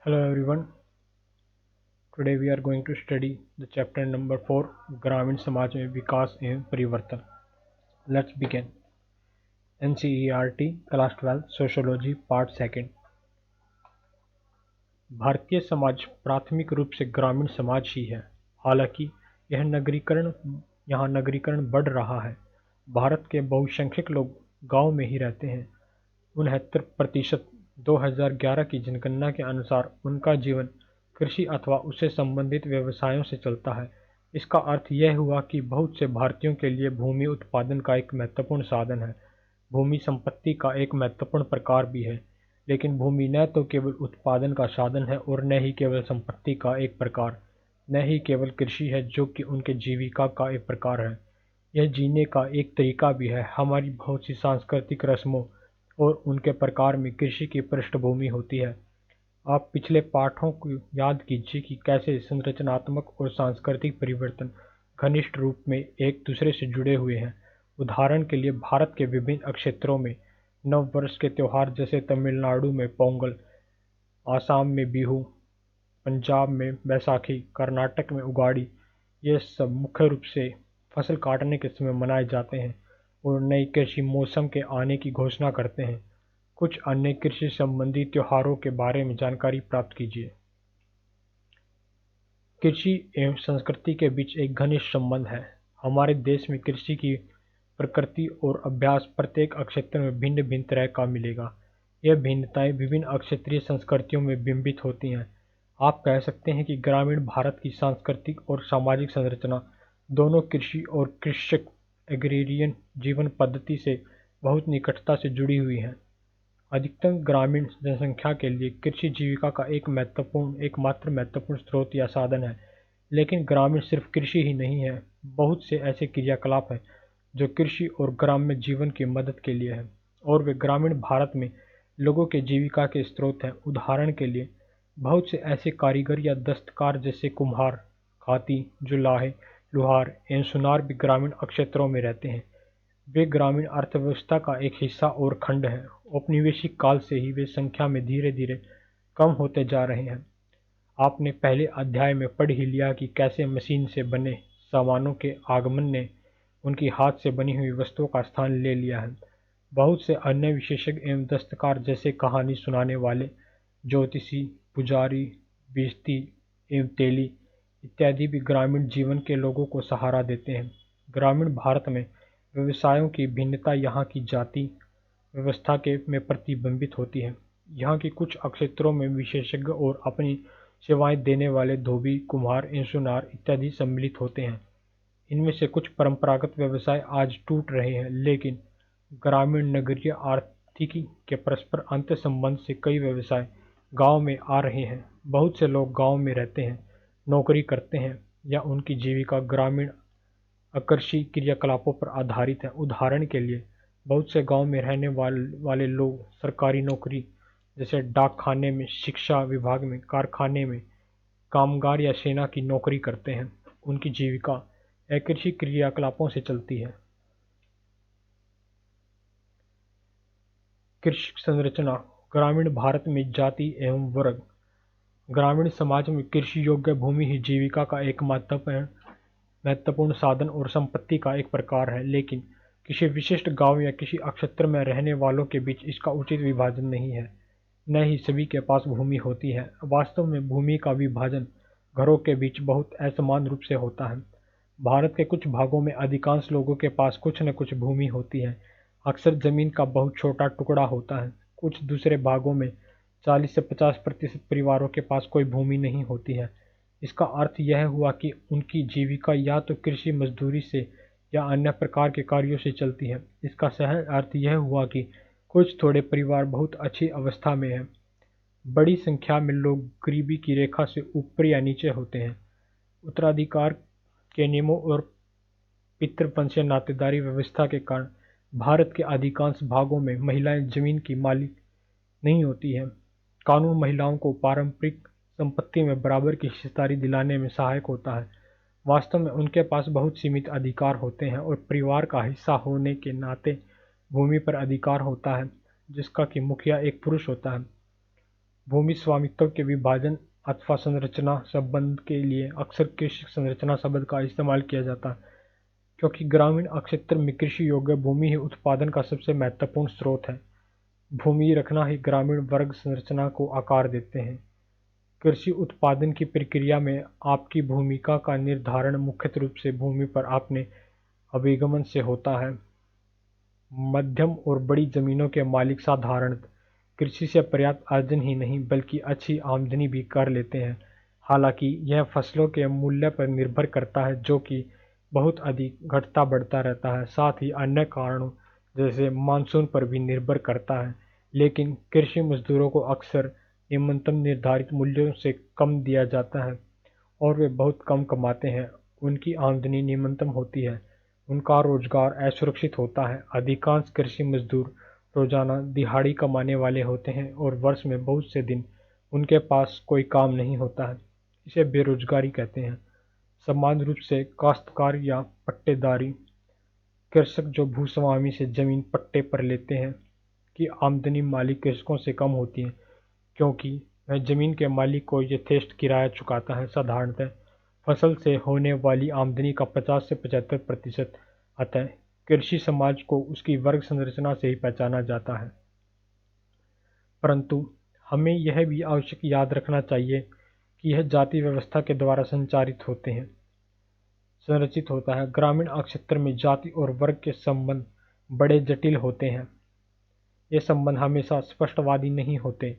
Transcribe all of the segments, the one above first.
Hello everyone. Today we are going to study the chapter number 4 ग्रामीण समाज में विकास एवं परिवर्तन. Let's begin. NCERT Class 12 Sociology Part 2. Bharatiya Samaj प्राथमिक रूप से ग्रामीण समाज ही है. हालांकि यहाँ नगरीकरण बढ़ रहा है. भारत के बहुसंख्यक लोग गांव में ही रहते हैं. 69% 2011 की जनगणना के अनुसार उनका जीवन कृषि अथवा उससे संबंधित व्यवसायों से चलता है. इसका अर्थ यह हुआ कि बहुत से भारतीयों के लिए भूमि उत्पादन का एक महत्वपूर्ण साधन है. भूमि संपत्ति का एक महत्वपूर्ण प्रकार भी है, लेकिन भूमि न तो केवल उत्पादन का साधन है और न ही केवल संपत्ति का एक प्रकार, न ही केवल कृषि है जो कि उनके जीविका का एक प्रकार है. यह जीने का एक तरीका भी है. हमारी बहुत सी सांस्कृतिक रस्मों और उनके प्रकार में कृषि की पृष्ठभूमि होती है. आप पिछले पाठों को याद कीजिए कि कैसे संरचनात्मक और सांस्कृतिक परिवर्तन घनिष्ठ रूप में एक दूसरे से जुड़े हुए हैं. उदाहरण के लिए भारत के विभिन्न क्षेत्रों में नव वर्ष के त्योहार जैसे तमिलनाडु में पोंगल, आसाम में बिहू, पंजाब में बैसाखी, कर्नाटक में उगाड़ी, ये सब मुख्य रूप से फसल काटने के समय मनाए जाते हैं और नई कृषि मौसम के आने की घोषणा करते हैं. कुछ अन्य कृषि संबंधी त्योहारों के बारे में जानकारी प्राप्त कीजिए. कृषि एवं संस्कृति के बीच एक घनिष्ठ संबंध है. हमारे देश में कृषि की प्रकृति और अभ्यास प्रत्येक क्षेत्र में भिन्न भिन्न तरह का मिलेगा. यह भिन्नताएं विभिन्न क्षेत्रीय संस्कृतियों में बिंबित होती हैं. आप कह सकते हैं कि ग्रामीण भारत की सांस्कृतिक और सामाजिक संरचना दोनों कृषि और कृषक एग्रेरियन जीवन पद्धति से बहुत निकटता से जुड़ी हुई हैं. अधिकतम ग्रामीण जनसंख्या के लिए कृषि जीविका का एकमात्र महत्वपूर्ण स्रोत या साधन है. लेकिन ग्रामीण सिर्फ कृषि ही नहीं है. बहुत से ऐसे क्रियाकलाप हैं जो कृषि और ग्राम्य जीवन की मदद के लिए हैं, और वे ग्रामीण भारत में लोगों के जीविका के स्रोत हैं. उदाहरण के लिए बहुत से ऐसे कारीगर या दस्तकार जैसे कुम्हार, खाती, जुलाहे, लुहार एवं सुनार भी ग्रामीण क्षेत्रों में रहते हैं. वे ग्रामीण अर्थव्यवस्था का एक हिस्सा और खंड हैं. औपनिवेशिक काल से ही वे संख्या में धीरे धीरे कम होते जा रहे हैं. आपने पहले अध्याय में पढ़ ही लिया कि कैसे मशीन से बने सामानों के आगमन ने उनकी हाथ से बनी हुई वस्तुओं का स्थान ले लिया है. बहुत से अन्य विशेषज्ञ एवं दस्तकार जैसे कहानी सुनाने वाले, ज्योतिषी, पुजारी, बिस्ती एवं तेली इत्यादि भी ग्रामीण जीवन के लोगों को सहारा देते हैं. ग्रामीण भारत में व्यवसायों की भिन्नता यहाँ की जाति व्यवस्था में प्रतिबिंबित होती है. यहाँ के कुछ क्षेत्रों में विशेषज्ञ और अपनी सेवाएं देने वाले धोबी, कुम्हार एवं सुनार इत्यादि सम्मिलित होते हैं. इनमें से कुछ परंपरागत व्यवसाय आज टूट रहे हैं, लेकिन ग्रामीण नगरीय आर्थिकी के परस्पर अंतर संबंध से कई व्यवसाय गांव में आ रहे हैं. बहुत से लोग गांव में रहते हैं, नौकरी करते हैं या उनकी जीविका ग्रामीण आकर्षी क्रियाकलापों पर आधारित है. उदाहरण के लिए बहुत से गांव में रहने वाले लोग सरकारी नौकरी जैसे डाक खाने में, शिक्षा विभाग में, कारखाने में कामगार या सेना की नौकरी करते हैं. उनकी जीविका अकृषि क्रियाकलापों से चलती है. कृषि संरचना ग्रामीण भारत में जाति एवं वर्ग. ग्रामीण समाज में कृषि योग्य भूमि ही जीविका का एक महत्वपूर्ण साधन और संपत्ति का एक प्रकार है. लेकिन किसी विशिष्ट गांव या किसी क्षेत्र में रहने वालों के बीच इसका उचित विभाजन नहीं है, न ही सभी के पास भूमि होती है. वास्तव में भूमि का विभाजन घरों के बीच बहुत असमान रूप से होता है. भारत के कुछ भागों में अधिकांश लोगों के पास कुछ न कुछ भूमि होती है. अक्सर जमीन का बहुत छोटा टुकड़ा होता है. कुछ दूसरे भागों में 40 से 50% परिवारों के पास कोई भूमि नहीं होती है. इसका अर्थ यह हुआ कि उनकी जीविका या तो कृषि मजदूरी से या अन्य प्रकार के कार्यों से चलती है. इसका सहज अर्थ यह हुआ कि कुछ थोड़े परिवार बहुत अच्छी अवस्था में हैं. बड़ी संख्या में लोग गरीबी की रेखा से ऊपर या नीचे होते हैं. उत्तराधिकार के नियमों और पितृवंशीय नातेदारी व्यवस्था के कारण भारत के अधिकांश भागों में महिलाएं जमीन की मालिक नहीं होती हैं. कानून महिलाओं को पारंपरिक संपत्ति में बराबर की हिस्सेदारी दिलाने में सहायक होता है. वास्तव में उनके पास बहुत सीमित अधिकार होते हैं और परिवार का हिस्सा होने के नाते भूमि पर अधिकार होता है, जिसका कि मुखिया एक पुरुष होता है. भूमि स्वामित्व के विभाजन अथवा संरचना संबंध के लिए अक्सर कृषि संरचना शब्द का इस्तेमाल किया जाता है, क्योंकि ग्रामीण क्षेत्र में कृषि योग्य भूमि ही उत्पादन का सबसे महत्वपूर्ण स्रोत है। भूमि रखना ही ग्रामीण वर्ग संरचना को आकार देते हैं। कृषि उत्पादन की प्रक्रिया में आपकी भूमिका का निर्धारण मुख्य रूप से भूमि पर आपने अभिगमन से होता है। मध्यम और बड़ी जमीनों के मालिक साधारणतः कृषि से पर्याप्त अर्जन ही नहीं बल्कि अच्छी आमदनी भी कर लेते हैं। हालांकि यह फसलों के मूल्य पर निर्भर करता है, जो कि बहुत अधिक घटता बढ़ता रहता है। साथ ही अन्य कारणों जैसे मानसून पर भी निर्भर करता है। लेकिन कृषि मजदूरों को अक्सर न्यूनतम निर्धारित मूल्यों से कम दिया जाता है और वे बहुत कम कमाते हैं। उनकी आमदनी न्यूनतम होती है, उनका रोजगार असुरक्षित होता है। अधिकांश कृषि मजदूर रोजाना दिहाड़ी कमाने वाले होते हैं और वर्ष में बहुत से दिन उनके पास कोई काम नहीं होता है। इसे बेरोजगारी कहते हैं। समान रूप से काश्तकार या पट्टेदारी कृषक जो भूस्वामी से जमीन पट्टे पर लेते हैं की आमदनी मालिक कृषकों से कम होती है, क्योंकि वह जमीन के मालिक को यथेष्ट किराया चुकाता है। साधारणतः फसल से होने वाली आमदनी का 50 से 75%। अतः कृषि समाज को उसकी वर्ग संरचना से ही पहचाना जाता है। परंतु हमें यह भी आवश्यक याद रखना चाहिए कि यह जाति व्यवस्था के द्वारा संरचित होता है। ग्रामीण क्षेत्र में जाति और वर्ग के संबंध बड़े जटिल होते हैं। ये संबंध हमेशा स्पष्टवादी नहीं होते।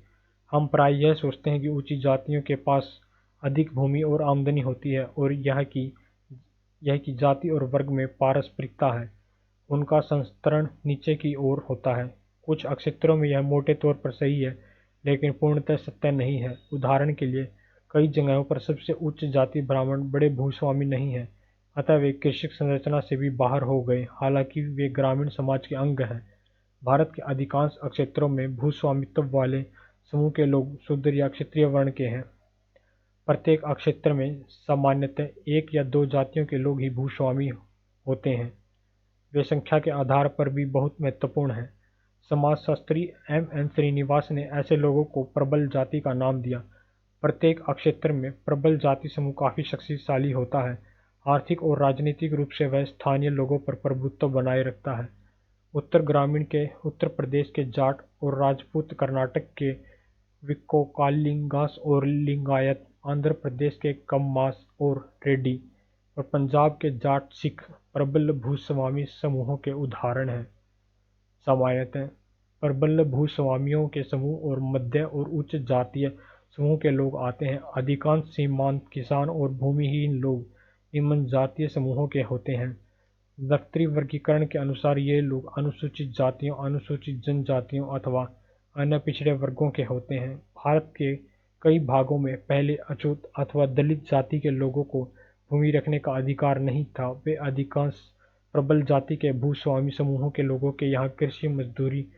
हम प्राय यह सोचते हैं कि ऊंची जातियों के पास अधिक भूमि और आमदनी होती है और यह कि जाति और वर्ग में पारस्परिकता है, उनका संस्तरण नीचे की ओर होता है। कुछ क्षेत्रों में यह मोटे तौर पर सही है, लेकिन पूर्णतः सत्य नहीं है। उदाहरण के लिए, कई जगहों पर सबसे उच्च जाति ब्राह्मण बड़े भूस्वामी नहीं हैं, अतः वे कृषि संरचना से भी बाहर हो गए, हालांकि वे ग्रामीण समाज के अंग हैं। भारत के अधिकांश क्षेत्रों में भूस्वामित्व वाले समूह के लोग शूद्र या क्षत्रिय वर्ण के हैं। प्रत्येक क्षेत्र में सामान्यतः एक या दो जातियों के लोग ही भूस्वामी होते हैं। वे संख्या के आधार पर भी बहुत महत्वपूर्ण हैं। समाजशास्त्री M.N. श्रीनिवास ने ऐसे लोगों को प्रबल जाति का नाम दिया। प्रत्येक क्षेत्र में प्रबल जाति समूह काफी शक्तिशाली होता है। आर्थिक और राजनीतिक रूप से वह स्थानीय लोगों पर प्रभुत्व बनाए रखता है। उत्तर ग्रामीण के उत्तर प्रदेश के जाट और राजपूत, कर्नाटक के विकोकालिंगास और लिंगायत, आंध्र प्रदेश के कम्मास और रेड्डी और पंजाब के जाट सिख प्रबल भूस्वामी समूहों के उदाहरण हैं। सामान्यतः प्रबल भूस्वामियों के समूह और मध्य और उच्च जातीय समूह के लोग आते हैं। अधिकांश सीमांत किसान और भूमिहीन लोग निम्न जातीय समूहों के होते हैं। दफ्तरी वर्गीकरण के अनुसार ये लोग अनुसूचित जातियों, अनुसूचित जनजातियों अथवा अन्य पिछड़े वर्गों के होते हैं। भारत के कई भागों में पहले अछूत अथवा दलित जाति के लोगों को भूमि रखने का अधिकार नहीं था। वे अधिकांश प्रबल जाति के भूस्वामी समूहों के लोगों के यहाँ कृषि मजदूरी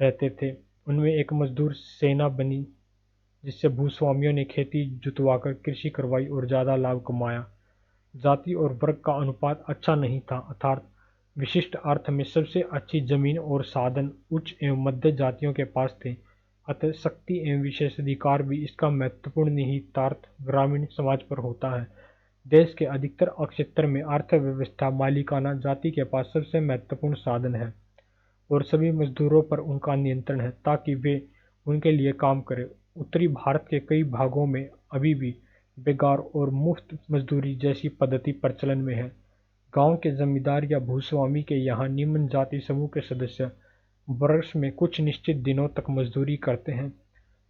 रहते थे। उनमें एक मजदूर सेना बनी, जिससे भूस्वामियों ने खेती जुतवाकर कृषि करवाई और ज्यादा लाभ कमाया। जाति और वर्ग का अनुपात अच्छा नहीं था, अर्थात विशिष्ट अर्थ में सबसे अच्छी जमीन और साधन उच्च एवं मध्य जातियों के पास थे। अतः शक्ति एवं विशेषाधिकार भी इसका महत्वपूर्ण निहितार्थ ग्रामीण समाज पर होता है। देश के अधिकतर क्षेत्र में अर्थव्यवस्था मालिकाना जाति के पास सबसे महत्वपूर्ण साधन है और सभी मजदूरों पर उनका नियंत्रण है ताकि वे उनके लिए काम करें। उत्तरी भारत के कई भागों में अभी भी बेगार और मुफ्त मजदूरी जैसी पद्धति प्रचलन में है। गांव के जमींदार या भूस्वामी के यहाँ निम्न जाति समूह के सदस्य वर्ष में कुछ निश्चित दिनों तक मजदूरी करते हैं।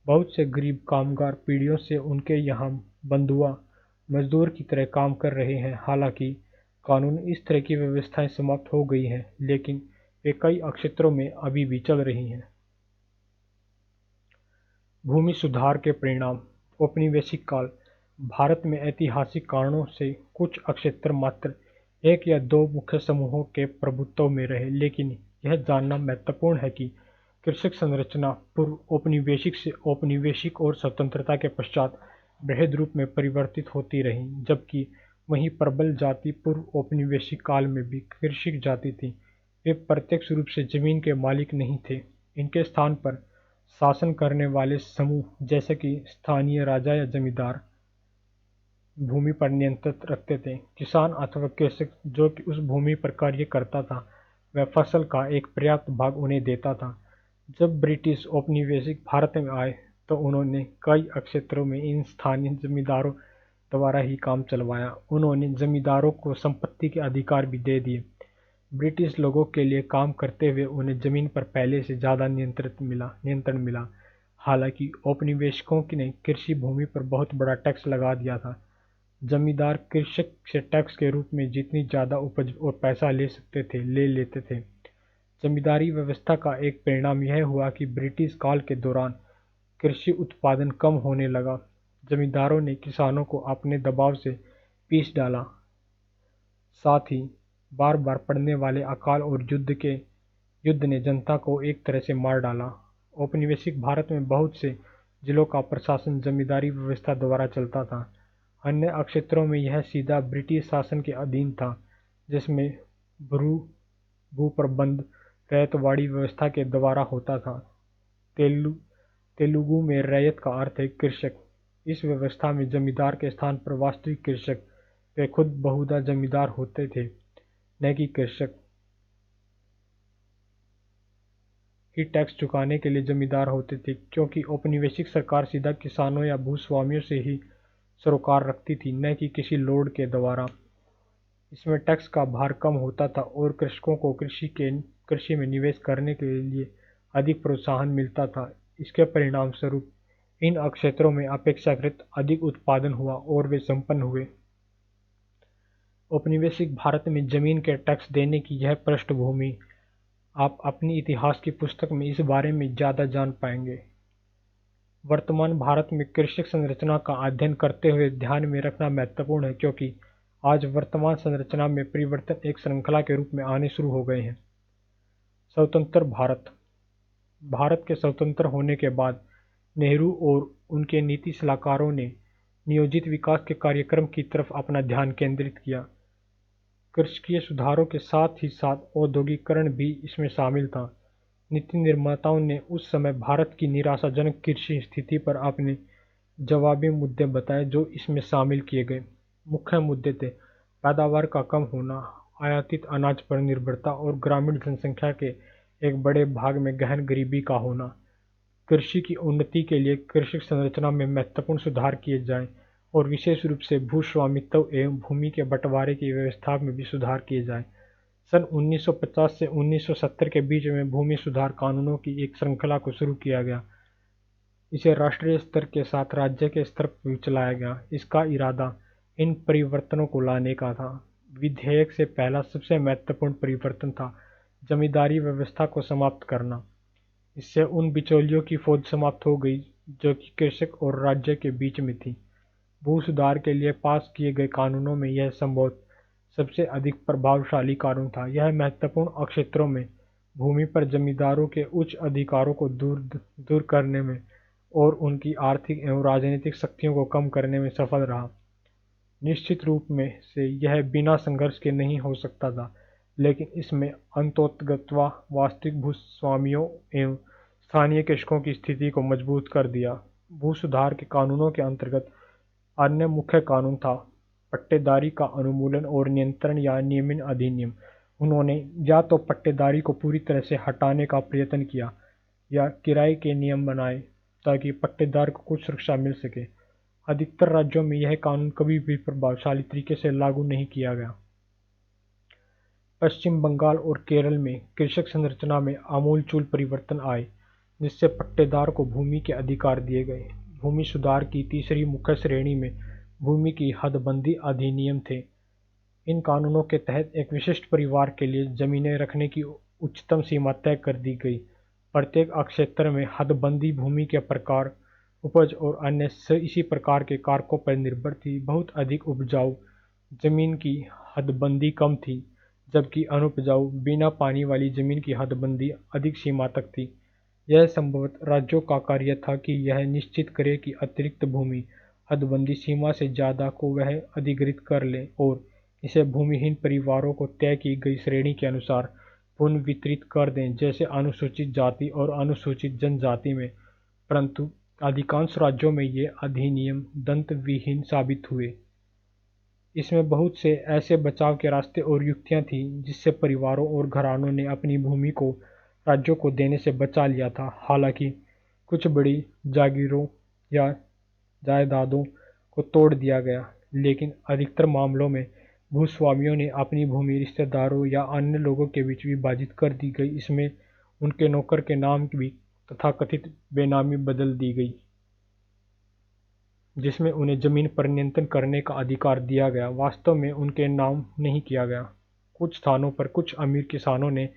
बहुत से गरीब कामगार पीढ़ियों से उनके यहाँ बंधुआ मजदूर की तरह काम कर रहे हैं। हालांकि कानून इस तरह की व्यवस्थाएं समाप्त हो गई हैं, लेकिन वे कई क्षेत्रों में अभी भी चल रही हैं। भूमि सुधार के परिणाम। औपनिवेशिक काल। भारत में ऐतिहासिक कारणों से कुछ क्षेत्र मात्र एक या दो मुख्य समूहों के प्रभुत्व में रहे, लेकिन यह जानना महत्वपूर्ण है कि कृषक संरचना पूर्व औपनिवेशिक से औपनिवेशिक और स्वतंत्रता के पश्चात बृहद रूप में परिवर्तित होती रही, जबकि वहीं प्रबल जाति पूर्व औपनिवेशिक काल में भी कृषिक जाति थी। वे प्रत्यक्ष रूप से जमीन के मालिक नहीं थे। इनके स्थान पर शासन करने वाले समूह जैसे कि स्थानीय राजा या जमींदार भूमि पर नियंत्रण रखते थे। किसान अथवा कृषक जो कि उस भूमि पर कार्य करता था, वह फसल का एक पर्याप्त भाग उन्हें देता था। जब ब्रिटिश औपनिवेशिक भारत में आए तो उन्होंने कई क्षेत्रों में इन स्थानीय जमींदारों द्वारा ही काम चलवाया। उन्होंने जमींदारों को संपत्ति के अधिकार भी दे दिए। ब्रिटिश लोगों के लिए काम करते हुए उन्हें जमीन पर पहले से ज़्यादा नियंत्रण मिला। हालांकि औपनिवेशिकों ने कृषि भूमि पर बहुत बड़ा टैक्स लगा दिया था। जमींदार कृषक से टैक्स के रूप में जितनी ज़्यादा उपज और पैसा ले सकते थे ले लेते थे। जमींदारी व्यवस्था का एक परिणाम यह हुआ कि ब्रिटिश काल के दौरान कृषि उत्पादन कम होने लगा। जमींदारों ने किसानों को अपने दबाव से पीस डाला। साथ ही बार बार पड़ने वाले अकाल और युद्ध ने जनता को एक तरह से मार डाला। औपनिवेशिक भारत में बहुत से जिलों का प्रशासन जमींदारी व्यवस्था द्वारा चलता था। अन्य क्षेत्रों में यह सीधा ब्रिटिश शासन के अधीन था, जिसमें भूप्रबंध रैयतवाड़ी व्यवस्था के द्वारा होता था। तेलुगु में रैयत का अर्थ है कृषक। इस व्यवस्था में जमींदार के स्थान पर वास्तविक कृषक, वे खुद बहुधा जमींदार होते थे, न कि कृषक ही टैक्स चुकाने के लिए जमींदार होते थे, क्योंकि औपनिवेशिक सरकार सीधा किसानों या भूस्वामियों से ही सरोकार रखती थी, न कि किसी लॉर्ड के द्वारा। इसमें टैक्स का भार कम होता था और कृषकों को कृषि में निवेश करने के लिए अधिक प्रोत्साहन मिलता था। इसके परिणामस्वरूप इन क्षेत्रों में अपेक्षाकृत अधिक उत्पादन हुआ और वे संपन्न हुए। औपनिवेशिक भारत में जमीन के टैक्स देने की यह पृष्ठभूमि आप अपनी इतिहास की पुस्तक में इस बारे में ज़्यादा जान पाएंगे। वर्तमान भारत में कृषक संरचना का अध्ययन करते हुए ध्यान में रखना महत्वपूर्ण है, क्योंकि आज वर्तमान संरचना में परिवर्तन एक श्रृंखला के रूप में आने शुरू हो गए हैं। स्वतंत्र भारत। भारत के स्वतंत्र होने के बाद नेहरू और उनके नीति सलाहकारों ने नियोजित विकास के कार्यक्रम की तरफ अपना ध्यान केंद्रित किया। कृषकीय सुधारों के साथ ही साथ औद्योगिकरण भी इसमें शामिल था। नीति निर्माताओं ने उस समय भारत की निराशाजनक कृषि स्थिति पर अपने जवाबी मुद्दे बताए जो इसमें शामिल किए गए। मुख्य मुद्दे थे पैदावार का कम होना, आयातित अनाज पर निर्भरता और ग्रामीण जनसंख्या के एक बड़े भाग में गहन गरीबी का होना। कृषि की उन्नति के लिए कृषि संरचना में महत्वपूर्ण सुधार किए जाएं और विशेष रूप से भूस्वामित्व एवं भूमि के बंटवारे की व्यवस्था में भी सुधार किए जाएं। सन 1950 से 1970 के बीच में भूमि सुधार कानूनों की एक श्रृंखला को शुरू किया गया। इसे राष्ट्रीय स्तर के साथ राज्य के स्तर पर भी चलाया गया। इसका इरादा इन परिवर्तनों को लाने का था। विधेयक से पहला सबसे महत्वपूर्ण परिवर्तन था जमींदारी व्यवस्था को समाप्त करना। इससे उन बिचौलियों की फौज समाप्त हो गई जो कि कृषक और राज्य के बीच में थी। भू सुधार के लिए पास किए गए कानूनों में यह संभवतः सबसे अधिक प्रभावशाली कानून था। यह महत्वपूर्ण क्षेत्रों में भूमि पर जमींदारों के उच्च अधिकारों को दूर करने में और उनकी आर्थिक एवं राजनीतिक शक्तियों को कम करने में सफल रहा। निश्चित रूप में से यह बिना संघर्ष के नहीं हो सकता था, लेकिन इसमें अंततोगत्वा वास्तविक भूस्वामियों एवं स्थानीय कृषकों की स्थिति को मजबूत कर दिया। भू सुधार के कानूनों के अंतर्गत अन्य मुख्य कानून था पट्टेदारी का उन्मूलन और नियंत्रण या नियमन अधिनियम। उन्होंने या तो पट्टेदारी को पूरी तरह से हटाने का प्रयत्न किया या किराए के नियम बनाए ताकि पट्टेदार को कुछ सुरक्षा मिल सके। अधिकतर राज्यों में यह कानून कभी भी प्रभावशाली तरीके से लागू नहीं किया गया। पश्चिम बंगाल और केरल में कृषक संरचना में आमूलचूल परिवर्तन आए, जिससे पट्टेदार को भूमि के अधिकार दिए गए। भूमि सुधार की तीसरी मुख्य श्रेणी में भूमि की हदबंदी अधिनियम थे। इन कानूनों के तहत एक विशिष्ट परिवार के लिए जमीनें रखने की उच्चतम सीमा तय कर दी गई। प्रत्येक क्षेत्र में हदबंदी भूमि के प्रकार, उपज और अन्य इसी प्रकार के कारकों पर निर्भर थी। बहुत अधिक उपजाऊ जमीन की हदबंदी कम थी, जबकि अनुपजाऊ बिना पानी वाली जमीन की हदबंदी अधिक सीमा तक थी। यह संभवतः राज्यों का कार्य था कि यह निश्चित करे कि अतिरिक्त भूमि हदबंदी सीमा से ज़्यादा को वह अधिग्रहित कर ले और इसे भूमिहीन परिवारों को तय की गई श्रेणी के अनुसार पुनर्वितरित कर दें, जैसे अनुसूचित जाति और अनुसूचित जनजाति में परंतु अधिकांश राज्यों में ये अधिनियम दंतविहीन साबित हुए। इसमें बहुत से ऐसे बचाव के रास्ते और युक्तियां थीं जिससे परिवारों और घरानों ने अपनी भूमि को राज्यों को देने से बचा लिया था। हालांकि कुछ बड़ी जागीरों या जायदादों को तोड़ दिया गया, लेकिन अधिकतर मामलों में भूस्वामियों ने अपनी भूमि रिश्तेदारों या अन्य लोगों के बीच विभाजित कर दी गई। इसमें उनके नौकर के नाम भी तथाकथित बेनामी बदल दी गई, जिसमें उन्हें जमीन पर नियंत्रण करने का अधिकार दिया गया, वास्तव में उनके नाम नहीं किया गया। कुछ स्थानों पर कुछ अमीर किसानों ने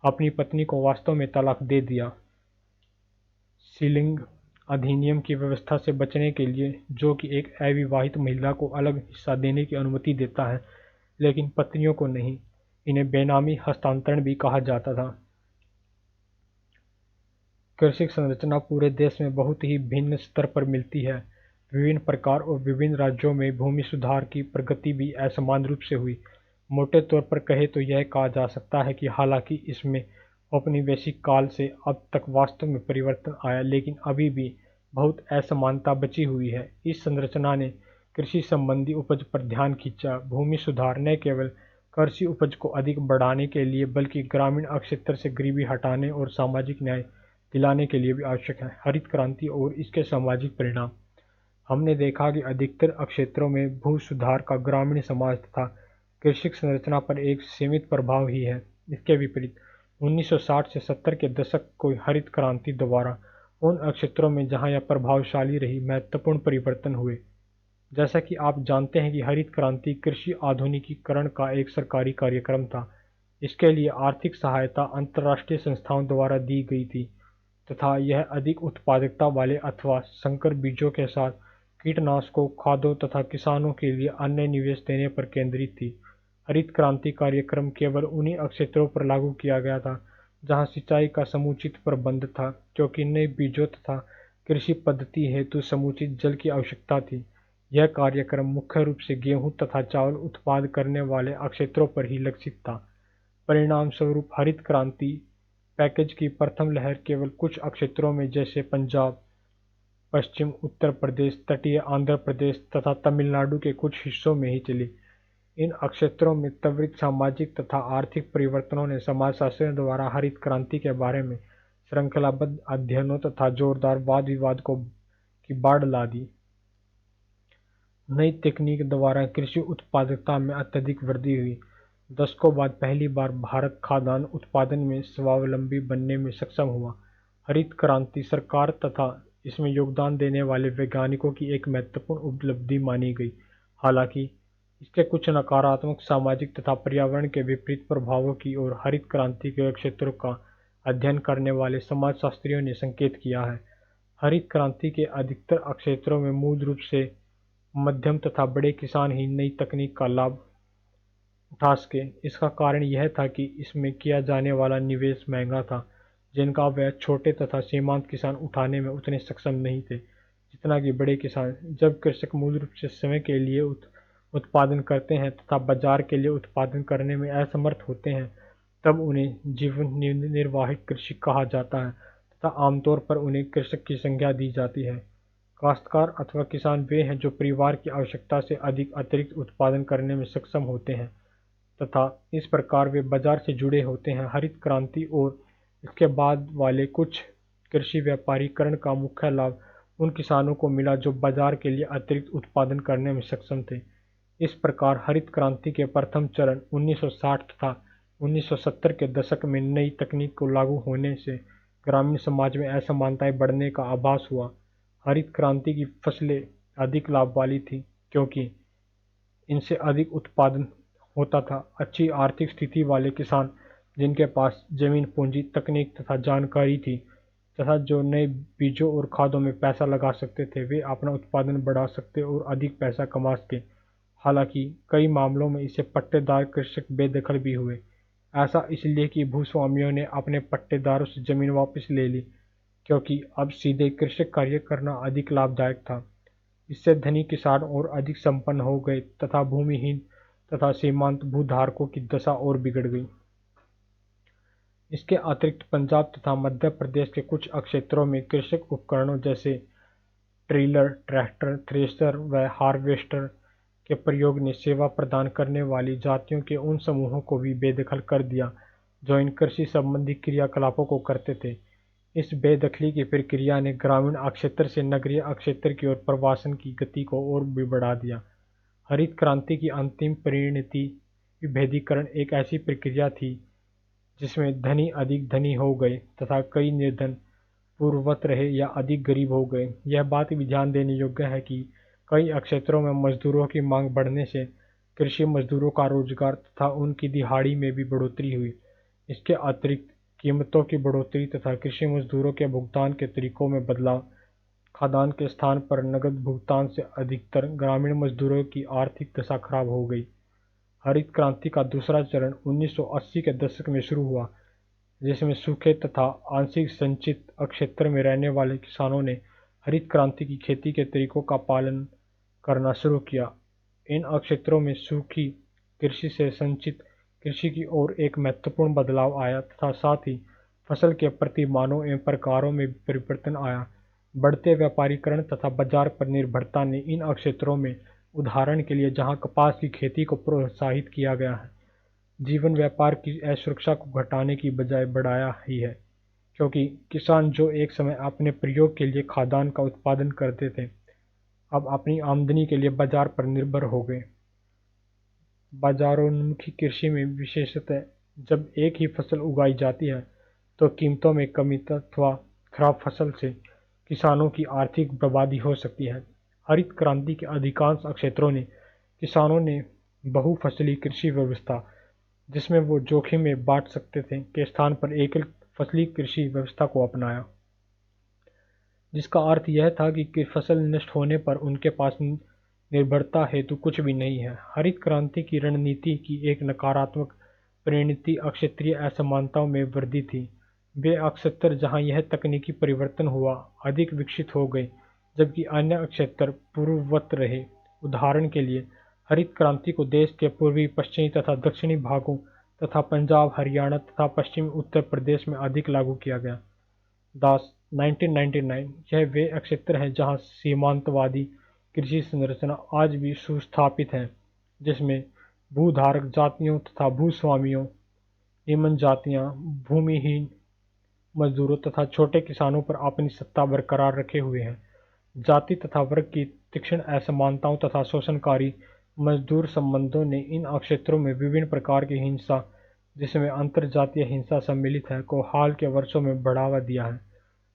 अपनी पत्नी को वास्तव में तलाक दे दिया। सीलिंग अधिनियम की व्यवस्था से बचने के लिए, जो कि एक अविवाहित महिला को अलग हिस्सा देने की अनुमति देता है लेकिन पत्नियों को नहीं, इन्हें बेनामी हस्तांतरण भी कहा जाता था। कृषि संरचना पूरे देश में बहुत ही भिन्न स्तर पर मिलती है। विभिन्न प्रकार और विभिन्न राज्यों में भूमि सुधार की प्रगति भी असमान रूप से हुई। मोटे तौर पर कहे तो यह कहा जा सकता है कि हालांकि इसमें औपनिवेशिक काल से अब तक वास्तव में परिवर्तन आया, लेकिन अभी भी बहुत असमानता बची हुई है। इस संरचना ने कृषि संबंधी उपज पर ध्यान खींचा। भूमि सुधार न केवल कृषि उपज को अधिक बढ़ाने के लिए बल्कि ग्रामीण क्षेत्र से गरीबी हटाने और सामाजिक न्याय दिलाने के लिए भी आवश्यक है। हरित क्रांति और इसके सामाजिक परिणाम। हमने देखा कि अधिकतर क्षेत्रों में भू सुधार का ग्रामीण समाज तथा कृषि संरचना पर एक सीमित प्रभाव ही है। इसके विपरीत 1960 से 70 के दशक को हरित क्रांति द्वारा उन क्षेत्रों में जहां यह प्रभावशाली रही, महत्वपूर्ण परिवर्तन हुए। जैसा कि आप जानते हैं कि हरित क्रांति कृषि आधुनिकीकरण का एक सरकारी कार्यक्रम था। इसके लिए आर्थिक सहायता अंतर्राष्ट्रीय संस्थाओं द्वारा दी गई थी तथा यह अधिक उत्पादकता वाले अथवा संकर बीजों के साथ कीटनाशकों, खादों तथा किसानों के लिए अन्य निवेश देने पर केंद्रित थी। हरित क्रांति कार्यक्रम केवल उन्हीं क्षेत्रों पर लागू किया गया था जहां सिंचाई का समुचित प्रबंध था, क्योंकि नए बीजों तथा कृषि पद्धति हेतु समुचित जल की आवश्यकता थी। यह कार्यक्रम मुख्य रूप से गेहूं तथा चावल उत्पाद करने वाले क्षेत्रों पर ही लक्षित था। परिणाम स्वरूप हरित क्रांति पैकेज की प्रथम लहर केवल कुछ क्षेत्रों में जैसे पंजाब, पश्चिम उत्तर प्रदेश, तटीय आंध्र प्रदेश तथा तमिलनाडु के कुछ हिस्सों में ही चली। इन क्षेत्रों में त्वरित सामाजिक तथा आर्थिक परिवर्तनों ने समाजशास्त्रियों द्वारा हरित क्रांति के बारे में श्रृंखलाबद्ध अध्ययनों तथा जोरदार वाद विवाद की बाढ़ ला दी। नई तकनीक द्वारा कृषि उत्पादकता में अत्यधिक वृद्धि हुई। दशकों बाद पहली बार भारत खाद्यान्न उत्पादन में स्वावलंबी बनने में सक्षम हुआ। हरित क्रांति सरकार तथा इसमें योगदान देने वाले वैज्ञानिकों की एक महत्वपूर्ण उपलब्धि मानी गई। हालांकि इसके कुछ नकारात्मक सामाजिक तथा पर्यावरण के विपरीत प्रभावों की ओर हरित क्रांति के क्षेत्रों का अध्ययन करने वाले समाजशास्त्रियों ने संकेत किया है। हरित क्रांति के अधिकतर क्षेत्रों में मूल रूप से मध्यम तथा बड़े किसान ही नई तकनीक का लाभ उठा सके। इसका कारण यह था कि इसमें किया जाने वाला निवेश महंगा था, जिनका व्यय छोटे तथा सीमांत किसान उठाने में उतने सक्षम नहीं थे जितना कि बड़े किसान। जब कृषक मूल रूप से स्वयं के लिए उत्पादन करते हैं तथा बाजार के लिए उत्पादन करने में असमर्थ होते हैं, तब उन्हें जीवन निर्वाह कृषि कहा जाता है तथा आमतौर पर उन्हें कृषक की संज्ञा दी जाती है। काश्तकार अथवा किसान वे हैं जो परिवार की आवश्यकता से अधिक अतिरिक्त उत्पादन करने में सक्षम होते हैं तथा इस प्रकार वे बाजार से जुड़े होते हैं। हरित क्रांति और इसके बाद वाले कुछ कृषि व्यापारीकरण का मुख्य लाभ उन किसानों को मिला जो बाजार के लिए अतिरिक्त उत्पादन करने में सक्षम थे। इस प्रकार हरित क्रांति के प्रथम चरण 1960 तथा 1970 के दशक में नई तकनीक को लागू होने से ग्रामीण समाज में असमानताएं बढ़ने का आभास हुआ। हरित क्रांति की फसलें अधिक लाभ वाली थी क्योंकि इनसे अधिक उत्पादन होता था। अच्छी आर्थिक स्थिति वाले किसान, जिनके पास जमीन, पूंजी, तकनीक तथा जानकारी थी तथा जो नए बीजों और खादों में पैसा लगा सकते थे, वे अपना उत्पादन बढ़ा सकते और अधिक पैसा कमा सके। हालांकि कई मामलों में इससे पट्टेदार कृषक बेदखल भी हुए। ऐसा इसलिए कि भूस्वामियों ने अपने पट्टेदारों से जमीन वापस ले ली, क्योंकि अब सीधे कृषक कार्य करना अधिक लाभदायक था। इससे धनी किसान और अधिक संपन्न हो गए तथा भूमिहीन तथा सीमांत भूधारकों की दशा और बिगड़ गई। इसके अतिरिक्त पंजाब तथा मध्य प्रदेश के कुछ क्षेत्रों में कृषक उपकरणों जैसे ट्रिलर, ट्रैक्टर, थ्रेशर व हार्वेस्टर के प्रयोग ने सेवा प्रदान करने वाली जातियों के उन समूहों को भी बेदखल कर दिया जो इन कृषि संबंधी क्रियाकलापों को करते थे। इस बेदखली की प्रक्रिया ने ग्रामीण क्षेत्र से नगरीय क्षेत्र की ओर प्रवासन की गति को और भी बढ़ा दिया। हरित क्रांति की अंतिम परिणति विभेदीकरण एक ऐसी प्रक्रिया थी जिसमें धनी अधिक धनी हो गए तथा कई निर्धन पूर्ववत रहे या अधिक गरीब हो गए। यह बात भी ध्यान देने योग्य है कि कई क्षेत्रों में मजदूरों की मांग बढ़ने से कृषि मजदूरों का रोजगार तथा उनकी दिहाड़ी में भी बढ़ोतरी हुई। इसके अतिरिक्त कीमतों की बढ़ोतरी तथा कृषि मजदूरों के भुगतान के तरीकों में बदलाव, खाद्यान्न के स्थान पर नकद भुगतान से अधिकतर ग्रामीण मजदूरों की आर्थिक दशा खराब हो गई। हरित क्रांति का दूसरा चरण 1980 के दशक में शुरू हुआ, जिसमें सूखे तथा आंशिक संचित क्षेत्र में रहने वाले किसानों ने हरित क्रांति की खेती के तरीकों का पालन करना शुरू किया। इन क्षेत्रों में सूखी कृषि से संचित कृषि की ओर एक महत्वपूर्ण बदलाव आया तथा साथ ही फसल के प्रति मानों एवं प्रकारों में भी परिवर्तन आया। बढ़ते व्यापारीकरण तथा बाजार पर निर्भरता ने इन क्षेत्रों में, उदाहरण के लिए जहां कपास की खेती को प्रोत्साहित किया गया है, जीवन व्यापार की असुरक्षा को घटाने की बजाय बढ़ाया ही है, क्योंकि किसान जो एक समय अपने प्रयोग के लिए खाद्यान्न का उत्पादन करते थे, अब अपनी आमदनी के लिए बाजार पर निर्भर हो गए। बाजारोन्मुखी कृषि में विशेषतः जब एक ही फसल उगाई जाती है तो कीमतों में कमी अथवा खराब फसल से किसानों की आर्थिक बर्बादी हो सकती है। हरित क्रांति के अधिकांश क्षेत्रों ने किसानों ने बहुफसली कृषि व्यवस्था, जिसमें वो जोखिम में बांट सकते थे, के स्थान पर एकल फसली कृषि व्यवस्था को अपनाया, जिसका अर्थ यह था कि फसल नष्ट होने पर उनके पास निर्भरता हेतु कुछ भी नहीं है। हरित क्रांति की रणनीति की एक नकारात्मक परिणति क्षेत्रीय असमानताओं में वृद्धि थी। वे क्षेत्र जहां यह तकनीकी परिवर्तन हुआ अधिक विकसित हो गए, जबकि अन्य क्षेत्र पूर्ववत रहे। उदाहरण के लिए हरित क्रांति को देश के पूर्वी, पश्चिमी तथा दक्षिणी भागों तथा पंजाब, हरियाणा तथा पश्चिमी उत्तर प्रदेश में अधिक लागू किया गया। दास 1999 यह वे क्षेत्र हैं जहां सीमांतवादी कृषि संरचना आज भी सुस्थापित है, जिसमें भूधारक जातियों तथा भूस्वामियों, निम्न जातियां, भूमिहीन मजदूरों तथा छोटे किसानों पर अपनी सत्ता बरकरार रखे हुए हैं। जाति तथा वर्ग की तीक्ष्ण असमानताओं तथा शोषणकारी मजदूर संबंधों ने इन क्षेत्रों में विभिन्न प्रकार की हिंसा, जिसमें अंतरजातीय हिंसा सम्मिलित है, को हाल के वर्षों में बढ़ावा दिया है।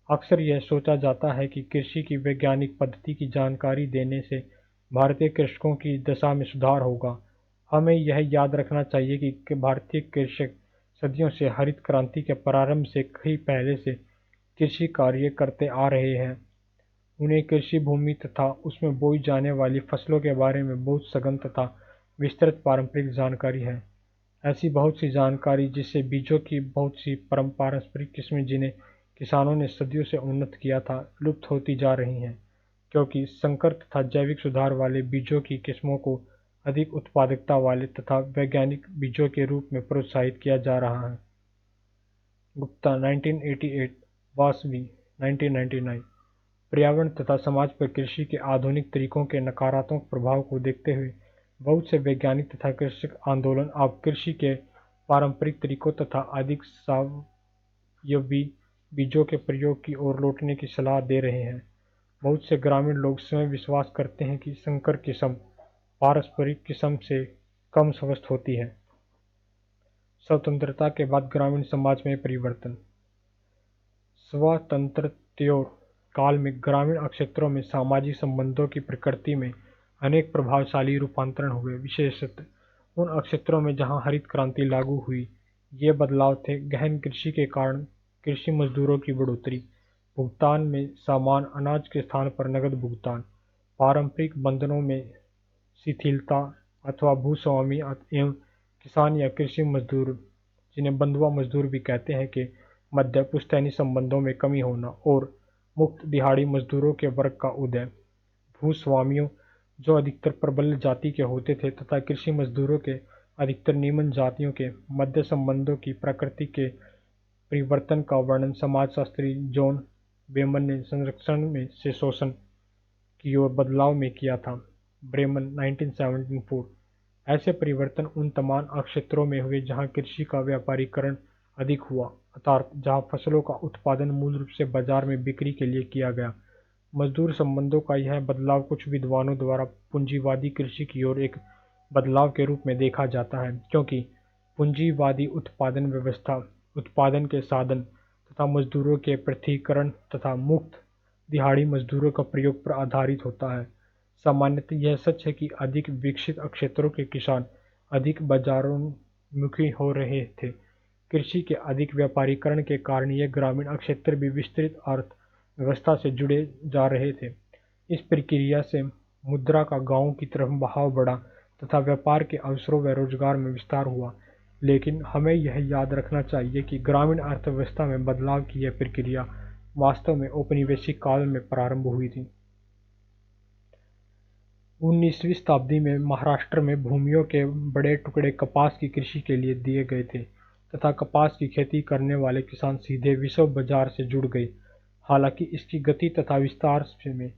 अक्सर यह सोचा जाता है कि कृषि की वैज्ञानिक पद्धति की जानकारी देने से भारतीय कृषकों की दशा में सुधार होगा। हमें यह याद रखना चाहिए कि भारतीय कृषक सदियों से हरित क्रांति के प्रारंभ से कहीं पहले से कृषि कार्य करते आ रहे हैं। उन्हें कृषि भूमि तथा उसमें बोई जाने वाली फसलों के बारे में बहुत सघन तथा विस्तृत पारंपरिक जानकारी है। ऐसी बहुत सी जानकारी जिससे बीजों की बहुत सी पारंपरिक किस्में, जिन्हें किसानों ने सदियों से उन्नत किया था, लुप्त होती जा रही हैं, क्योंकि संकर तथा जैविक सुधार वाले बीजों की किस्मों को अधिक उत्पादकता वाले तथा वैज्ञानिक बीजों के रूप में प्रोत्साहित किया जा रहा है। गुप्ता 1988, वासवी 1999। पर्यावरण तथा समाज पर कृषि के आधुनिक तरीकों के नकारात्मक प्रभाव को देखते हुए बहुत से वैज्ञानिक तथा कृषक आंदोलन अब कृषि के पारंपरिक तरीकों तथा अधिक सावयवी बीजों के प्रयोग की ओर लौटने की सलाह दे रहे हैं। बहुत से ग्रामीण लोग स्वयं विश्वास करते हैं कि संकर किस्म पारंपरिक किस्म से कम स्वस्थ होती है। स्वतंत्रता के बाद ग्रामीण समाज में परिवर्तन। स्वातंत्र्योत्तर काल में ग्रामीण क्षेत्रों में सामाजिक संबंधों की प्रकृति में अनेक प्रभावशाली रूपांतरण हुए। विशेषतः उन क्षेत्रों में जहां हरित क्रांति लागू हुई, ये बदलाव थे गहन कृषि के कारण कृषि मजदूरों की बढ़ोतरी, भुगतान में समान अनाज के स्थान पर नकद भुगतान, पारंपरिक बंधनों में शिथिलता अथवा भूस्वामी एवं किसान या कृषि मजदूर, जिन्हें बंधुआ मजदूर भी कहते हैं, के मध्य पुश्तैनी संबंधों में कमी होना और मुक्त दिहाड़ी मजदूरों के वर्ग का उदय। भूस्वामियों, जो अधिकतर प्रबल जाति के होते थे, तथा कृषि मजदूरों के अधिकतर निम्न जातियों के मध्य संबंधों की प्रकृति के परिवर्तन का वर्णन समाजशास्त्री जॉन बेमन ने संरक्षण में से शोषण की ओर बदलाव में किया था। ब्रेमन 1974। ऐसे परिवर्तन उन तमाम क्षेत्रों में हुए जहां कृषि का व्यापारीकरण अधिक हुआ, अर्थात जहां फसलों का उत्पादन मूल रूप से बाजार में बिक्री के लिए किया गया। मजदूर संबंधों का यह बदलाव कुछ विद्वानों द्वारा पूंजीवादी कृषि की ओर एक बदलाव के रूप में देखा जाता है, क्योंकि पूंजीवादी उत्पादन व्यवस्था उत्पादन के साधन तथा मजदूरों के पृथक्करण तथा मुक्त दिहाड़ी मजदूरों का प्रयोग पर आधारित होता है। सामान्यतः यह सच है कि अधिक विकसित क्षेत्रों के किसान अधिक बाजारोन्मुखी हो रहे थे। कृषि के अधिक व्यापारीकरण के कारण ये ग्रामीण क्षेत्र भी विस्तृत अर्थव्यवस्था से जुड़े जा रहे थे। इस प्रक्रिया से मुद्रा का गांवों की तरफ बहाव बढ़ा तथा व्यापार के अवसरों व रोजगार में विस्तार हुआ। लेकिन हमें यह याद रखना चाहिए कि ग्रामीण अर्थव्यवस्था में बदलाव की यह प्रक्रिया वास्तव में औपनिवेशिक काल में प्रारंभ हुई थी। 19वीं शताब्दी में महाराष्ट्र में भूमियों के बड़े टुकड़े कपास की कृषि के लिए दिए गए थे तथा कपास की खेती करने वाले किसान सीधे विश्व बाजार से जुड़ गए। हालांकि इसकी गति तथा विस्तार में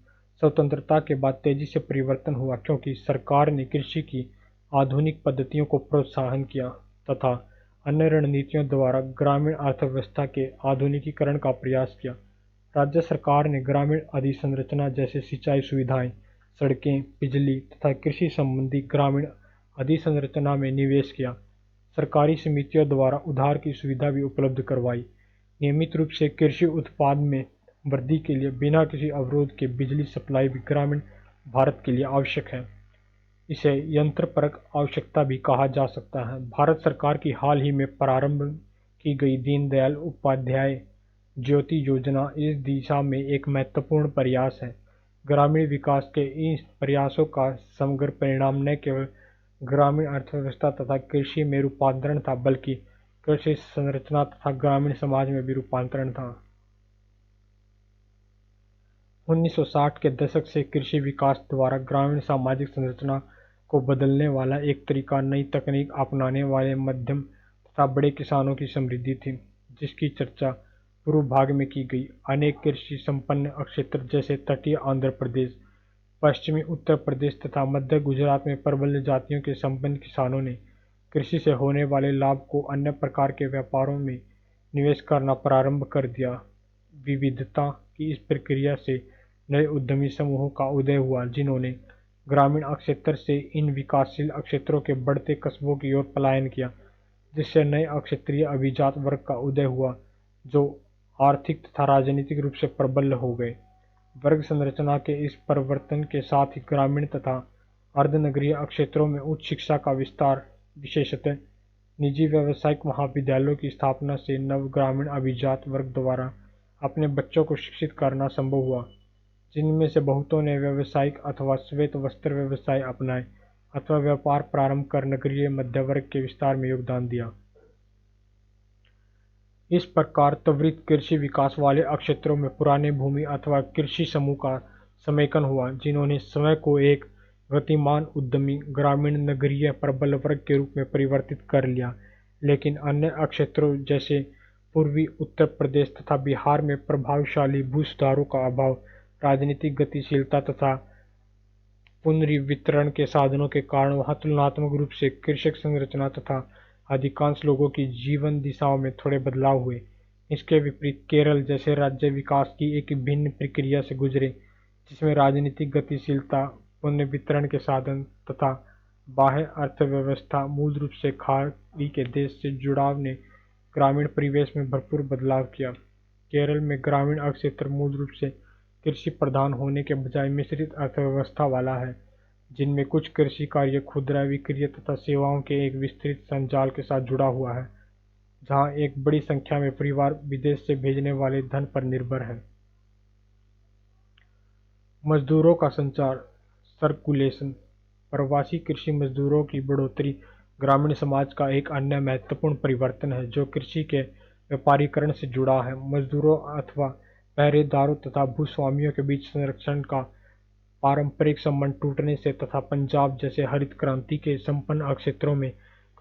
स्वतंत्रता के बाद तेजी से परिवर्तन हुआ, क्योंकि सरकार ने कृषि की आधुनिक पद्धतियों को प्रोत्साहन किया तथा अन्य रणनीतियों द्वारा ग्रामीण अर्थव्यवस्था के आधुनिकीकरण का प्रयास किया। राज्य सरकार ने ग्रामीण अधोसंरचना जैसे सिंचाई सुविधाएं, सड़कें, बिजली तथा कृषि संबंधी ग्रामीण अधोसंरचना में निवेश किया। सरकारी समितियों द्वारा उधार की सुविधा भी उपलब्ध करवाई। नियमित रूप से कृषि उत्पाद में वृद्धि के लिए बिना किसी अवरोध के बिजली सप्लाई भी ग्रामीण भारत के लिए आवश्यक है। इसे यंत्रपरक आवश्यकता भी कहा जा सकता है। भारत सरकार की हाल ही में प्रारंभ की गई दीनदयाल उपाध्याय ज्योति योजना इस दिशा में एक महत्वपूर्ण प्रयास है। ग्रामीण विकास के इन प्रयासों का समग्र परिणाम न केवल ग्रामीण अर्थव्यवस्था तथा कृषि में रूपांतरण था, बल्कि कृषि संरचना तथा ग्रामीण समाज में भी रूपांतरण था। 1960 के दशक से कृषि विकास द्वारा ग्रामीण सामाजिक संरचना को बदलने वाला एक तरीका नई तकनीक अपनाने वाले मध्यम तथा बड़े किसानों की समृद्धि थी, जिसकी चर्चा पूर्व भाग में की गई। अनेक कृषि संपन्न क्षेत्र जैसे तटीय आंध्र प्रदेश, पश्चिमी उत्तर प्रदेश तथा मध्य गुजरात में प्रबल जातियों के संपन्न किसानों ने कृषि से होने वाले लाभ को अन्य प्रकार के व्यापारों में निवेश करना प्रारंभ कर दिया। विविधता की इस प्रक्रिया से नए उद्यमी समूहों का उदय हुआ, जिन्होंने ग्रामीण क्षेत्र से इन विकासशील क्षेत्रों के बढ़ते कस्बों की ओर पलायन किया, जिससे नए क्षेत्रीय अभिजात वर्ग का उदय हुआ, जो आर्थिक तथा राजनीतिक रूप से प्रबल हो गए। वर्ग संरचना के इस परिवर्तन के साथ ही ग्रामीण तथा अर्धनगरीय क्षेत्रों में उच्च शिक्षा का विस्तार, विशेषतः निजी व्यावसायिक महाविद्यालयों की स्थापना से नव ग्रामीण अभिजात वर्ग द्वारा अपने बच्चों को शिक्षित करना संभव हुआ, जिनमें से बहुतों ने व्यावसायिक अथवा श्वेत वस्त्र व्यवसाय अपनाए अथवा व्यापार प्रारंभ कर नगरीय मध्य वर्ग के विस्तार में योगदान दिया। इस प्रकार त्वरित कृषि विकास वाले क्षेत्रों में पुराने भूमि अथवा कृषि समूह का समेकन हुआ, जिन्होंने स्वयं को एक गतिमान उद्यमी ग्रामीण नगरीय प्रबल वर्ग के रूप में परिवर्तित कर लिया। लेकिन अन्य क्षेत्रों जैसे पूर्वी उत्तर प्रदेश तथा बिहार में प्रभावशाली भू सुधारों का अभाव, राजनीतिक गतिशीलता तथा पुनर्वितरण के साधनों के कारण वहाँ तुलनात्मक रूप से कृषक संरचना तथा अधिकांश लोगों की जीवन दिशाओं में थोड़े बदलाव हुए। इसके विपरीत केरल जैसे राज्य विकास की एक भिन्न प्रक्रिया से गुजरे, जिसमें राजनीतिक गतिशीलता, पुनर्वितरण के साधन तथा बाह्य अर्थव्यवस्था मूल रूप से खाड़ी के देश से जुड़ाव ने ग्रामीण परिवेश में भरपूर बदलाव किया। केरल में ग्रामीण क्षेत्र मूल रूप से कृषि प्रधान होने के बजाय मिश्रित अर्थव्यवस्था वाला है, जिनमें कुछ कृषि कार्य खुदरा विक्रय तथा सेवाओं के एक विस्तृत संजाल के साथ जुड़ा हुआ है, जहां एक बड़ी संख्या में परिवार विदेश से भेजने वाले धन पर निर्भर है। मजदूरों का संचार, सर्कुलेशन। प्रवासी कृषि मजदूरों की बढ़ोतरी ग्रामीण समाज का एक अन्य महत्वपूर्ण परिवर्तन है, जो कृषि के व्यापारीकरण से जुड़ा है। मजदूरों अथवा पहरेदारों तथा भूस्वामियों के बीच संरक्षण का पारंपरिक संबंध टूटने से तथा पंजाब जैसे हरित क्रांति के संपन्न क्षेत्रों में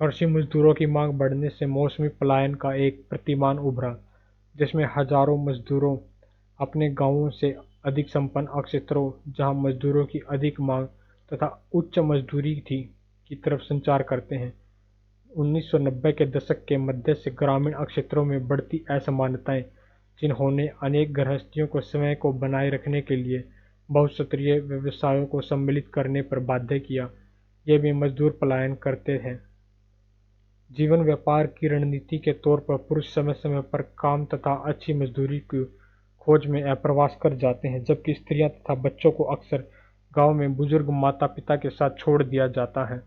कृषि मजदूरों की मांग बढ़ने से मौसमी पलायन का एक प्रतिमान उभरा, जिसमें हजारों मजदूरों अपने गांवों से अधिक संपन्न क्षेत्रों जहां मजदूरों की अधिक मांग तथा उच्च मजदूरी थी की तरफ संचार करते हैं। 1990 के दशक के मध्य से ग्रामीण क्षेत्रों में बढ़ती असमानताएं, जिन्होंने अनेक गृहस्थियों को स्वयं को बनाए रखने के लिए बहुस्तरीय व्यवसायों को सम्मिलित करने पर बाध्य किया, ये भी मजदूर पलायन करते हैं। जीवन व्यापार की रणनीति के तौर पर पुरुष समय समय पर काम तथा अच्छी मजदूरी की खोज में प्रवास कर जाते हैं, जबकि स्त्रियां तथा बच्चों को अक्सर गांव में बुजुर्ग माता पिता के साथ छोड़ दिया जाता है।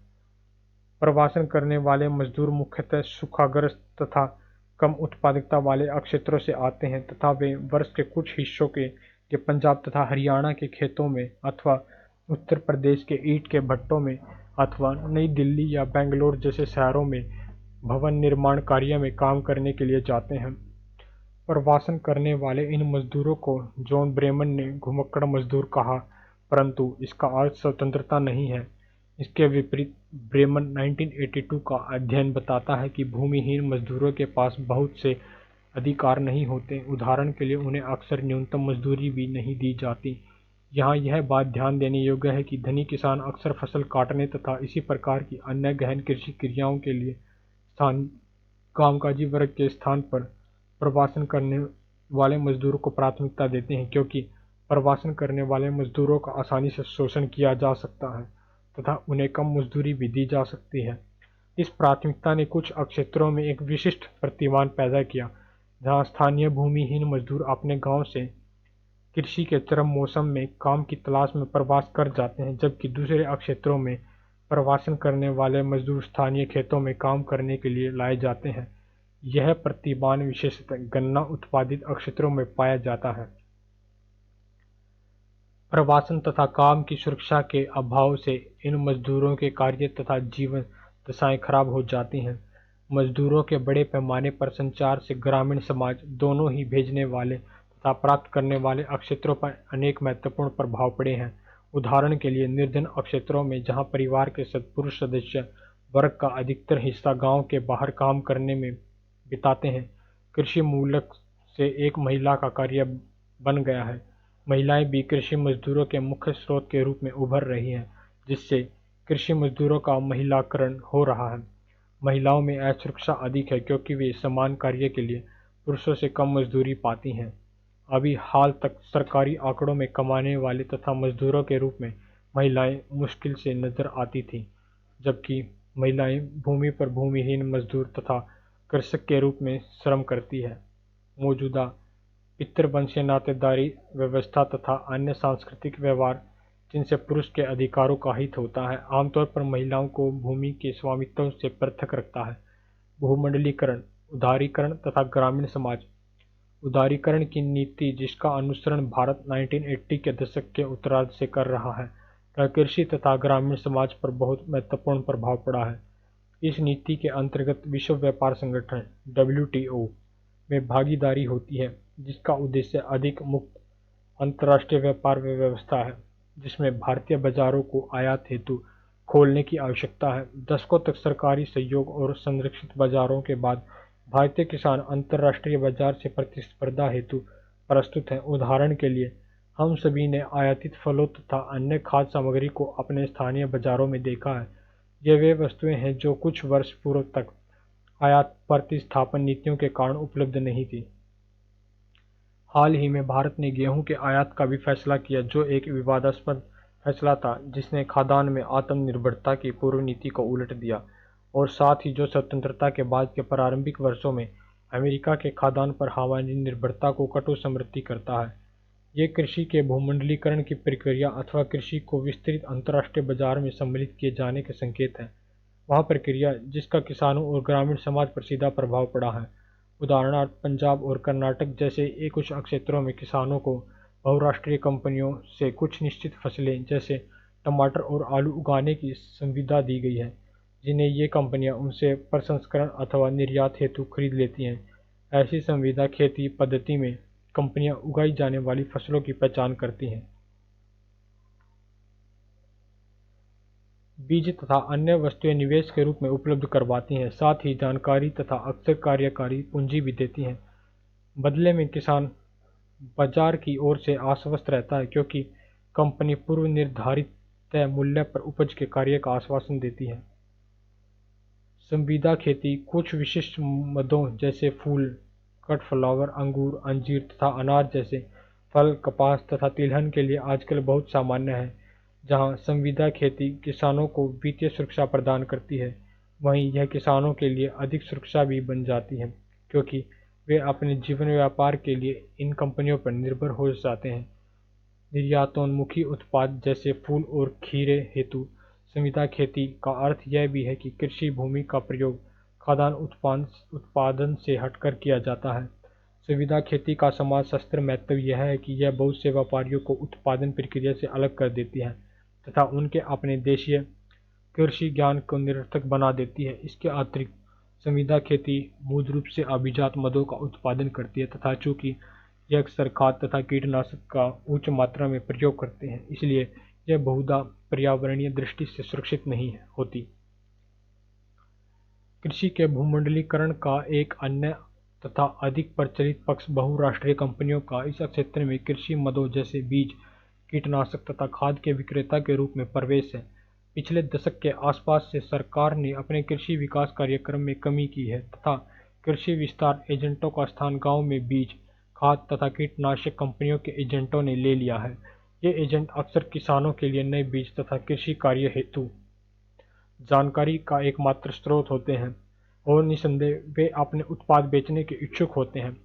प्रवासन करने वाले मजदूर मुख्यतः सूखाग्रस्त तथा कम उत्पादकता वाले क्षेत्रों से आते हैं तथा वे वर्ष के कुछ हिस्सों के लिए पंजाब तथा हरियाणा के खेतों में अथवा उत्तर प्रदेश के ईंट के भट्टों में अथवा नई दिल्ली या बेंगलोर जैसे शहरों में भवन निर्माण कार्य में काम करने के लिए जाते हैं। प्रवासन करने वाले इन मजदूरों को जॉन ब्रेमन ने घुमक्कड़ मजदूर कहा, परंतु इसका अर्थ स्वतंत्रता नहीं है। इसके विपरीत ब्रेमन 1982 का अध्ययन बताता है कि भूमिहीन मजदूरों के पास बहुत से अधिकार नहीं होते। उदाहरण के लिए उन्हें अक्सर न्यूनतम मजदूरी भी नहीं दी जाती। यहाँ यह बात ध्यान देने योग्य है कि धनी किसान अक्सर फसल काटने तथा इसी प्रकार की अन्य गहन कृषि क्रियाओं के लिए स्थानीय कामकाजी वर्ग के स्थान पर प्रवासन करने वाले मजदूरों को प्राथमिकता देते हैं, क्योंकि प्रवासन करने वाले मजदूरों का आसानी से शोषण किया जा सकता है तथा उन्हें कम मजदूरी भी दी जा सकती है। इस प्राथमिकता ने कुछ क्षेत्रों में एक विशिष्ट प्रतिमान पैदा किया, जहां स्थानीय भूमिहीन मजदूर अपने गांव से कृषि के चरम मौसम में काम की तलाश में प्रवास कर जाते हैं, जबकि दूसरे क्षेत्रों में प्रवासन करने वाले मजदूर स्थानीय खेतों में काम करने के लिए लाए जाते हैं। यह प्रतिमान विशेषतः गन्ना उत्पादित क्षेत्रों में पाया जाता है। प्रवासन तथा काम की सुरक्षा के अभाव से इन मजदूरों के कार्य तथा जीवन दशाएं खराब हो जाती हैं। मजदूरों के बड़े पैमाने पर संचार से ग्रामीण समाज दोनों ही भेजने वाले तथा प्राप्त करने वाले क्षेत्रों पर अनेक महत्वपूर्ण प्रभाव पड़े हैं। उदाहरण के लिए निर्जन क्षेत्रों में जहां परिवार के पुरुष सदस्य वर्ग का अधिकतर हिस्सा गांव के बाहर काम करने में बिताते हैं, कृषि मूलक से एक महिला का कार्य बन गया है। महिलाएं भी कृषि मजदूरों के मुख्य स्रोत के रूप में उभर रही हैं, जिससे कृषि मजदूरों का महिलाकरण हो रहा है। महिलाओं में असुरक्षा अधिक है क्योंकि वे समान कार्य के लिए पुरुषों से कम मजदूरी पाती हैं। अभी हाल तक सरकारी आंकड़ों में कमाने वाले तथा मजदूरों के रूप में महिलाएं मुश्किल से नजर आती थीं, जबकि महिलाएं भूमि पर भूमिहीन मजदूर तथा कृषक के रूप में श्रम करती है। मौजूदा पितृवंशीय नातेदारी व्यवस्था तथा अन्य सांस्कृतिक व्यवहार जिनसे पुरुष के अधिकारों का हित होता है, आमतौर पर महिलाओं को भूमि के स्वामित्व से पृथक रखता है। भूमंडलीकरण, उदारीकरण तथा ग्रामीण समाज। उदारीकरण की नीति जिसका अनुसरण भारत 1980 के दशक के उत्तरार्ध से कर रहा है, का कृषि तथा ग्रामीण समाज पर बहुत महत्वपूर्ण प्रभाव पड़ा है। इस नीति के अंतर्गत विश्व व्यापार संगठन (WTO) में भागीदारी होती है, जिसका उद्देश्य अधिक मुक्त अंतर्राष्ट्रीय व्यापार व्यवस्था है, जिसमें भारतीय बाजारों को आयात हेतु खोलने की आवश्यकता है। दशकों तक सरकारी सहयोग और संरक्षित बाजारों के बाद भारतीय किसान अंतर्राष्ट्रीय बाजार से प्रतिस्पर्धा हेतु प्रस्तुत हैं। उदाहरण के लिए, हम सभी ने आयातित फलों तथा अन्य खाद्य सामग्री को अपने स्थानीय बाजारों में देखा है। ये वे वस्तुएं हैं जो कुछ वर्ष पूर्व तक आयात प्रतिस्थापन नीतियों के कारण उपलब्ध नहीं थी। हाल ही में भारत ने गेहूं के आयात का भी फैसला किया, जो एक विवादास्पद फैसला था जिसने खाद्यान्न में आत्मनिर्भरता की पूर्व नीति को उलट दिया, और साथ ही जो स्वतंत्रता के बाद के प्रारंभिक वर्षों में अमेरिका के खाद्यान्न पर हमारी निर्भरता को कटु समृद्धि करता है। ये कृषि के भूमंडलीकरण की प्रक्रिया अथवा कृषि को विस्तृत अंतर्राष्ट्रीय बाजार में सम्मिलित किए जाने के संकेत हैं। वह प्रक्रिया जिसका किसानों और ग्रामीण समाज पर सीधा प्रभाव पड़ा है। उदाहरणार्थ, पंजाब और कर्नाटक जैसे कुछ क्षेत्रों में किसानों को बहुराष्ट्रीय कंपनियों से कुछ निश्चित फसलें जैसे टमाटर और आलू उगाने की संविदा दी गई है, जिन्हें ये कंपनियां उनसे प्रसंस्करण अथवा निर्यात हेतु खरीद लेती हैं। ऐसी संविदा खेती पद्धति में कंपनियां उगाई जाने वाली फसलों की पहचान करती हैं। बीज तथा अन्य वस्तुएं निवेश के रूप में उपलब्ध करवाती हैं, साथ ही जानकारी तथा अक्सर कार्यकारी पूंजी भी देती हैं। बदले में किसान बाजार की ओर से आश्वस्त रहता है, क्योंकि कंपनी पूर्व निर्धारित तय मूल्य पर उपज के कार्य का आश्वासन देती है। संविदा खेती कुछ विशिष्ट मदों जैसे फूल, कट फ्लावर, अंगूर, अंजीर तथा अनार जैसे फल, कपास तथा तिलहन के लिए आजकल बहुत सामान्य है। जहां संविदा खेती किसानों को वित्तीय सुरक्षा प्रदान करती है, वहीं यह किसानों के लिए अधिक सुरक्षा भी बन जाती है, क्योंकि वे अपने जीवन व्यापार के लिए इन कंपनियों पर निर्भर हो जाते हैं। निर्यातोन्मुखी उत्पाद जैसे फूल और खीरे हेतु संविदा खेती का अर्थ यह भी है कि कृषि भूमि का प्रयोग खाद्यान्न उत्पादन से हटकर किया जाता है। संविदा खेती का समाजशास्त्र महत्व यह है कि यह बहुत से व्यापारियों को उत्पादन प्रक्रिया से अलग कर देती है तथा उनके अपने देशीय कृषि ज्ञान को निरर्थक बना देती है। इसके अतिरिक्त संविदा खेती मूल रूप से अभिजात मदों का उत्पादन करती है तथा चूंकि यह अक्सर खाद तथा कीटनाशक का उच्च मात्रा में प्रयोग करते हैं, इसलिए यह बहुधा पर्यावरणीय दृष्टि से सुरक्षित नहीं होती। कृषि के भूमंडलीकरण का एक अन्य तथा अधिक प्रचलित पक्ष बहुराष्ट्रीय कंपनियों का इस क्षेत्र में कृषि मदों जैसे बीज, कीटनाशक तथा खाद के विक्रेता के रूप में प्रवेश है। पिछले दशक के आसपास से सरकार ने अपने कृषि विकास कार्यक्रम में कमी की है तथा कृषि विस्तार एजेंटों का स्थान गांव में बीज, खाद तथा कीटनाशक कंपनियों के एजेंटों ने ले लिया है। ये एजेंट अक्सर किसानों के लिए नए बीज तथा कृषि कार्य हेतु जानकारी का एकमात्र स्रोत होते हैं और निस्संदेह वे अपने उत्पाद बेचने के इच्छुक होते हैं।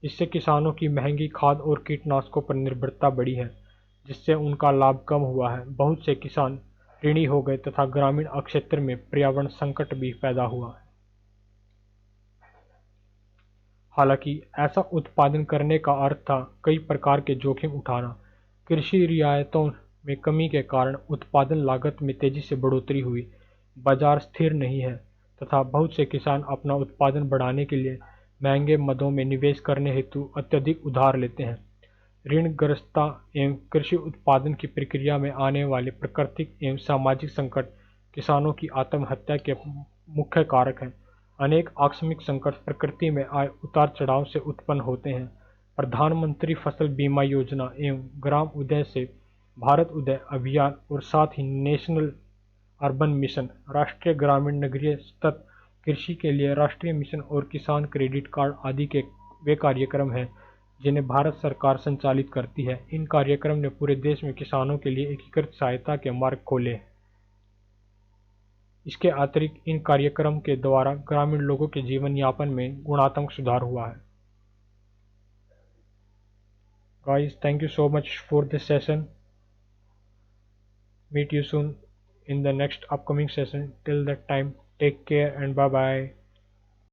इससे किसानों की महंगी खाद और कीटनाशकों पर निर्भरता बढ़ी है, जिससे उनका लाभ कम हुआ है। बहुत से किसान ऋणी हो गए तथा ग्रामीण क्षेत्र में पर्यावरण संकट भी पैदा हुआ है। हालांकि ऐसा उत्पादन करने का अर्थ था कई प्रकार के जोखिम उठाना। कृषि रियायतों में कमी के कारण उत्पादन लागत में तेजी से बढ़ोतरी हुई, बाजार स्थिर नहीं है तथा बहुत से किसान अपना उत्पादन बढ़ाने के लिए महंगे मदों में निवेश करने हेतु अत्यधिक उधार लेते हैं। ऋणग्रस्तता एवं कृषि उत्पादन की प्रक्रिया में आने वाले प्राकृतिक एवं सामाजिक संकट किसानों की आत्महत्या के मुख्य कारक हैं। अनेक आकस्मिक संकट प्रकृति में आए उतार चढ़ाव से उत्पन्न होते हैं। प्रधानमंत्री फसल बीमा योजना एवं ग्राम उदय से भारत उदय अभियान और साथ ही नेशनल अर्बन मिशन, राष्ट्रीय ग्रामीण नगरीय सतत कृषि के लिए राष्ट्रीय मिशन और किसान क्रेडिट कार्ड आदि के वे कार्यक्रम हैं जिन्हें भारत सरकार संचालित करती है। इन कार्यक्रम ने पूरे देश में किसानों के लिए एकीकृत सहायता के मार्ग खोले हैं। इसके अतिरिक्त इन कार्यक्रम के द्वारा ग्रामीण लोगों के जीवन यापन में गुणात्मक सुधार हुआ है। Guys, thank you so much for this session. Meet you soon in the next upcoming session. Till that time, take care and bye bye.